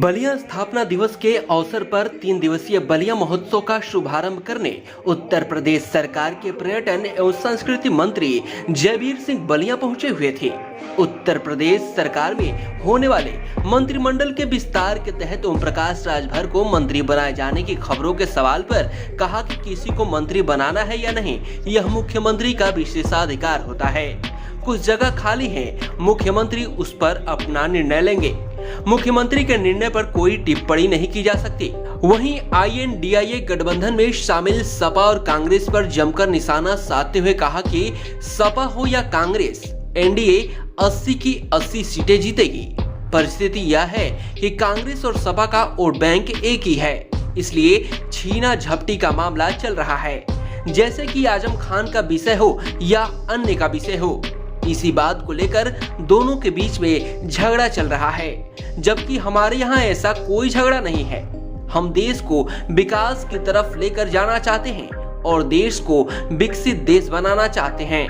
बलिया स्थापना दिवस के अवसर पर 3 दिवसीय बलिया महोत्सव का शुभारंभ करने उत्तर प्रदेश सरकार के पर्यटन एवं संस्कृति मंत्री जयवीर सिंह बलिया पहुंचे हुए थे। उत्तर प्रदेश सरकार में होने वाले मंत्रिमंडल के विस्तार के तहत ओम प्रकाश राजभर को मंत्री बनाए जाने की खबरों के सवाल पर कहा कि किसी को मंत्री बनाना है या नहीं, यह मुख्यमंत्री का विशेषाधिकार होता है। कुछ जगह खाली है, मुख्यमंत्री उस पर अपना निर्णय लेंगे। मुख्यमंत्री के निर्णय पर कोई टिप्पणी नहीं की जा सकती। वहीं INDIA गठबंधन में शामिल सपा और कांग्रेस पर जमकर निशाना साधते हुए कहा कि सपा हो या कांग्रेस, NDA 80 की 80 सीटें जीतेगी। परिस्थिति यह है कि कांग्रेस और सपा का वोट बैंक एक ही है, इसलिए छीना झपटी का मामला चल रहा है, जैसे कि आजम खान का विषय हो या अन्य का विषय हो। इसी बात को लेकर दोनों के बीच में झगड़ा चल रहा है, जबकि हमारे यहाँ ऐसा कोई झगड़ा नहीं है। हम देश को विकास की तरफ लेकर जाना चाहते हैं और देश को विकसित देश बनाना चाहते हैं।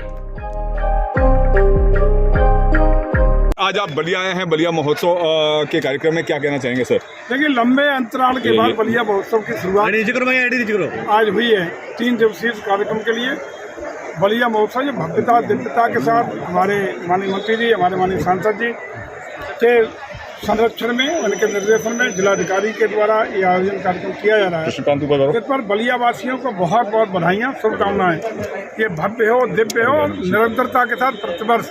आज आप बलिया आए हैं, बलिया महोत्सव के कार्यक्रम में क्या कहना चाहेंगे सर? देखिए, लंबे अंतराल के बाद बलिया महोत्सव की शुरुआत आज हुई है। 3 दिवसीय कार्यक्रम के लिए बलिया महोत्सव जो भव्यता दिव्यता के साथ हमारे माननीय मंत्री जी, हमारे माननीय सांसद जी के संरक्षण में, उनके निर्देशन में जिलाधिकारी के द्वारा ये आयोजन कार्यक्रम किया जा रहा है। इस पर बलिया वासियों को बहुत बहुत बधाइयाँ, शुभकामनाएं। ये भव्य हो, दिव्य हो, निरंतरता के साथ प्रतिवर्ष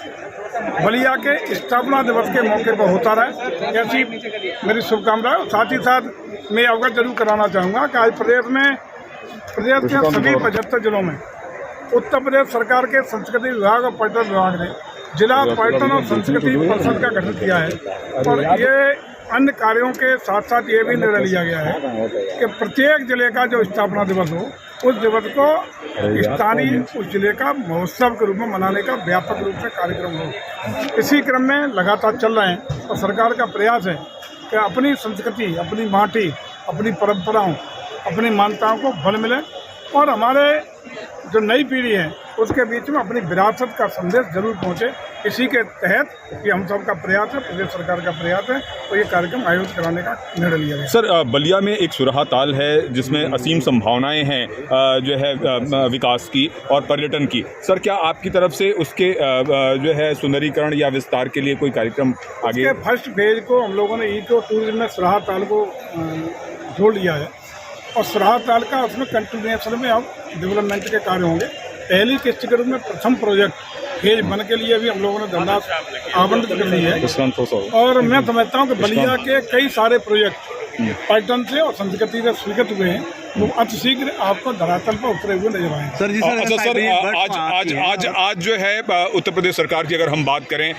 बलिया के स्थापना दिवस के मौके पर होता रहे, ऐसी मेरी शुभकामनाएं। साथ ही साथ मैं अवगत जरूर कराना चाहूँगा कि आज प्रदेश के सभी 75 जिलों में उत्तर प्रदेश सरकार के संस्कृति विभाग और पर्यटन विभाग ने जिला पर्यटन और संस्कृति परिषद का गठन किया है। और ये अन्य कार्यों के साथ साथ ये भी निर्णय लिया गया है कि प्रत्येक जिले का जो स्थापना दिवस हो, उस दिवस को स्थानीय उस जिले का महोत्सव के रूप में मनाने का व्यापक रूप से कार्यक्रम हो। इसी क्रम में लगातार चल रहे हैं और सरकार का प्रयास है कि अपनी संस्कृति, अपनी माटी, अपनी परंपराओं, अपनी मान्यताओं को बल मिले और हमारे जो नई पीढ़ी है उसके बीच में अपनी विरासत का संदेश जरूर पहुंचे। इसी के तहत ये हम सब का प्रयास है, प्रदेश सरकार का प्रयास है, तो ये कार्यक्रम आयोजित कराने का निर्णय लिया गया। सर, बलिया में एक सुरहा ताल है जिसमें असीम संभावनाएं हैं जो है विकास की और पर्यटन की। सर, क्या आपकी तरफ से उसके जो है सुंदरीकरण या विस्तार के लिए कोई कार्यक्रम आगे? फर्स्ट फेज को हम लोगों ने इको टूरिज्म में सुरहा ताल को जोड़ लिया है और सुरहा ताल का उसमें कंटिन्यूएशन में अब डेवलपमेंट के कार्य होंगे। पहली किस्त के रूप में प्रथम प्रोजेक्ट फेज 1 के लिए भी हम लोगों ने धनराशि आवंटित कर ली है। और मैं समझता हूँ कि बलिया के कई सारे प्रोजेक्ट पर्यटन से और संस्कृति से स्वीकृत हुए हैं, वो अति शीघ्र आपको धरातल पर उतरे हुए नजर आए। सर जी, सर आज जो है उत्तर प्रदेश सरकार की अगर हम बात करें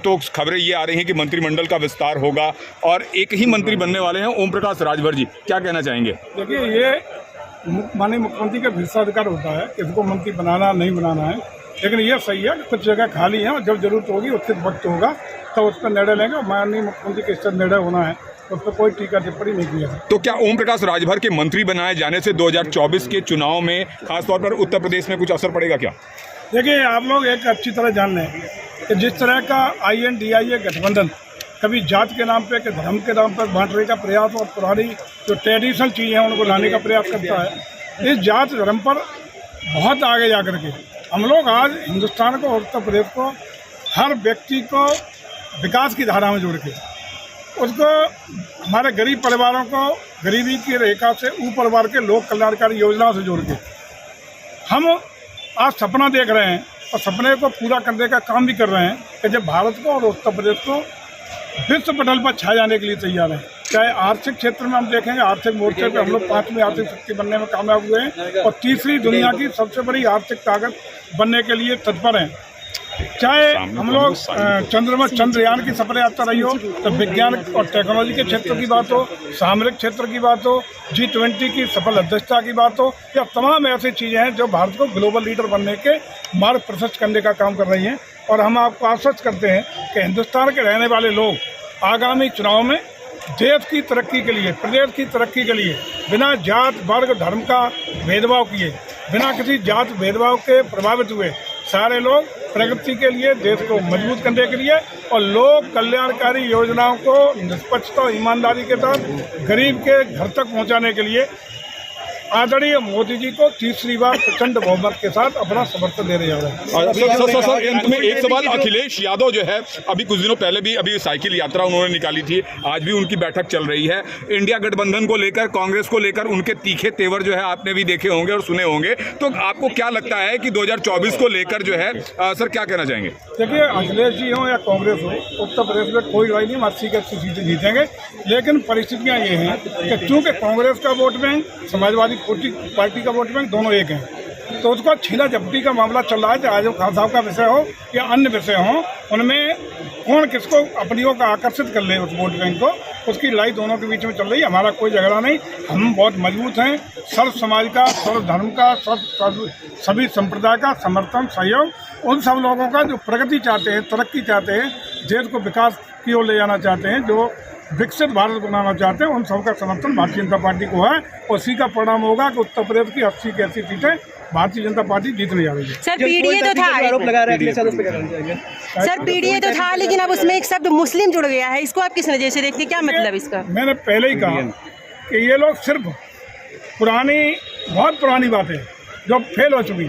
तो खबरें ये आ रही हैं कि मंत्रिमंडल का विस्तार होगा और एक ही मंत्री बनने वाले हैं, ओम प्रकाश राजभर जी। क्या कहना चाहेंगे? देखिए, ये माननीय मुख्यमंत्री का विशेषाधिकार होता है कि इसको मंत्री बनाना नहीं बनाना है, लेकिन ये सही है कि कुछ जगह खाली है और जब जरूरत होगी, उचित वक्त होगा तो उस पर निर्णय लेंगे। माननीय मुख्यमंत्री के इस निर्णय होना है, उस पर कोई टीका टिप्पणी नहीं किया। तो क्या ओम प्रकाश राजभर के मंत्री बनाए जाने से 2024 के चुनाव में खासतौर पर उत्तर प्रदेश में कुछ असर पड़ेगा क्या? देखिए, आप लोग एक अच्छी तरह जान लें कि जिस तरह का INDIA गठबंधन कभी जात के नाम पे, कि धर्म के नाम पर बांटने का प्रयास और पुरानी जो ट्रेडिशनल चीज़ें हैं उनको लाने का प्रयास करता है, इस जात धर्म पर बहुत आगे जा कर के हम लोग आज हिंदुस्तान को और उत्तर प्रदेश को, हर व्यक्ति को विकास की धारा में जोड़ के, उसको हमारे गरीब परिवारों को गरीबी की रेखा से ऊपर बार के लोक कल्याणकारी योजनाओं से जोड़ के हम आज सपना देख रहे हैं और सपने को पूरा करने का काम भी कर रहे हैं कि जब भारत को और उत्तर प्रदेश को विश्व पटल पर छा जाने के लिए तैयार है। चाहे आर्थिक क्षेत्र में हम देखेंगे, आर्थिक मोर्चे पे हम लोग 5वीं आर्थिक शक्ति बनने में कामयाब हुए हैं और तीसरी दुनिया की सबसे बड़ी आर्थिक ताकत बनने के लिए तत्पर हैं। चाहे हम लोग चंद्रयान की सफल यात्रा रही हो, तो विज्ञान और टेक्नोलॉजी के क्षेत्र की बात हो, सामरिक क्षेत्र की बात हो, G20 की सफल अध्यक्षता की बात हो, या तमाम ऐसी चीज़ें हैं जो भारत को ग्लोबल लीडर बनने के मार्ग प्रशस्त करने का काम कर रही हैं। और हम आपको आश्वस्त करते हैं कि हिंदुस्तान के रहने वाले लोग आगामी चुनाव में देश की तरक्की के लिए, प्रदेश की तरक्की के लिए बिना जात वर्ग धर्म का भेदभाव किए, बिना किसी जात भेदभाव के प्रभावित हुए सारे लोग प्रगति के लिए, देश को मजबूत करने के लिए और लोक कल्याणकारी योजनाओं को निष्पक्षता और ईमानदारी के साथ गरीब के घर तक पहुंचाने के लिए आदरणीय मोदी जी को तीसरी बार प्रचंड बहुमत के साथ अपना समर्थन देने जा रहे हैं। सर अंत में एक सवाल, अखिलेश यादव जो है अभी कुछ दिनों पहले भी अभी साइकिल यात्रा उन्होंने निकाली थी, आज भी उनकी बैठक चल रही है। इंडिया गठबंधन को लेकर, कांग्रेस को लेकर उनके तीखे तेवर जो है आपने भी देखे होंगे और सुने होंगे, तो आपको क्या लगता है कि 2024 को लेकर जो है सर क्या कहना चाहेंगे? देखिए, अखिलेश जी हो या कांग्रेस हो, उत्तर प्रदेश में कोई लड़ाई नहीं, 80 की 80 सीटें जीतेंगे। लेकिन परिस्थितियां ये हैं कि चूंकि कांग्रेस का वोट बैंक, समाजवादी पार्टी का वोट बैंक दोनों एक हैं, तो उसका छीना झपटी का मामला चल रहा है। चाहे आजम खान साहब का विषय हो या अन्य विषय हो, उनमें कौन किसको अपनी ओर आकर्षित कर ले उस वोट बैंक को, उसकी लड़ाई दोनों के बीच में चल रही है। हमारा कोई झगड़ा नहीं, हम बहुत मजबूत हैं। सर्व समाज का, सर्व धर्म का, सभी संप्रदाय का समर्थन, सहयोग उन सब लोगों का जो प्रगति चाहते हैं, तरक्की चाहते हैं, देश को विकास की ओर ले जाना चाहते हैं, जो विकसित भारत बनाना चाहते हैं, उन सबका समर्थन भारतीय जनता पार्टी को है। और उसी का परिणाम होगा कि उत्तर प्रदेश की 80 की 80 सीटें भारतीय जनता पार्टी जीतने जा रही है। सर पीडीए तो था, सर पीडीए तो था, लेकिन अब उसमें एक शब्द मुस्लिम जुड़ गया है, इसको आप किस नजर से देखते हैं, क्या मतलब इसका? मैंने पहले ही कहा कि ये लोग सिर्फ बहुत पुरानी बातें जो फेल हो चुकी,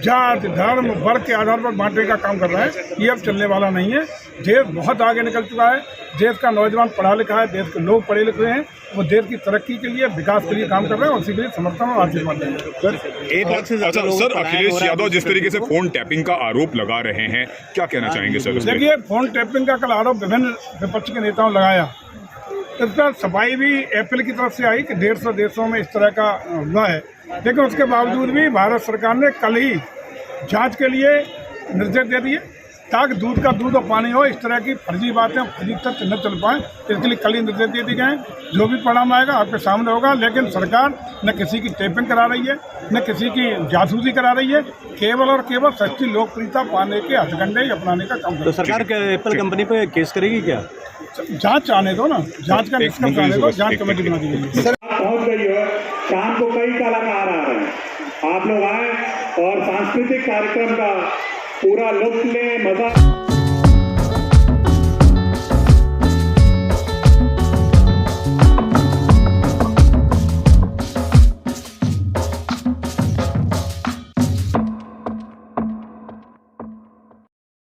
जात धर्म वर्ग के आधार पर बांटने का काम कर रहा है, ये अब चलने वाला नहीं है। देश बहुत आगे निकल चुका है, देश का नौजवान पढ़ा लिखा है, देश के लोग पढ़े लिखे हैं, वो देश की तरक्की के लिए, विकास के लिए काम कर रहे हैं और उसी के लिए समर्थन और आशीर्वाद देंगे। सर अखिलेश यादव जिस तरीके से फोन टैपिंग का आरोप लगा रहे हैं, क्या कहना चाहेंगे सर? देखिए, फोन टैपिंग का कल आरोप विभिन्न विपक्ष के नेताओं ने लगाया, इस पर सफाई भी एप्पल की तरफ से आई कि 150 देशों में इस तरह का हुआ है। लेकिन उसके बावजूद भी भारत सरकार ने कल ही जांच के लिए निर्देश दे दिए ताकि दूध का दूध और पानी हो, इस तरह की फर्जी बातें, फर्जी तथ्य न चल पाए। इसके लिए कल ही निर्देश दे दिए गए। जो भी परिणाम आएगा आपके सामने होगा। लेकिन सरकार न किसी की टेपिंग करा रही है, न किसी की जासूसी करा रही है, केवल और केवल सच्ची लोकप्रियता पाने के हथकंडे अपनाने का काम। तो सरकार एप्पल कंपनी पे केस करेगी क्या? जांच आने दो ना, जांच का निष्कर्ष आने दो, जांच कमेटी बना दी गई है। पहुंच गई हो, शाम को कई कलाकार आ रहे हैं, आप लोग आए और सांस्कृतिक कार्यक्रम का पूरा लुत्फ लें, मजा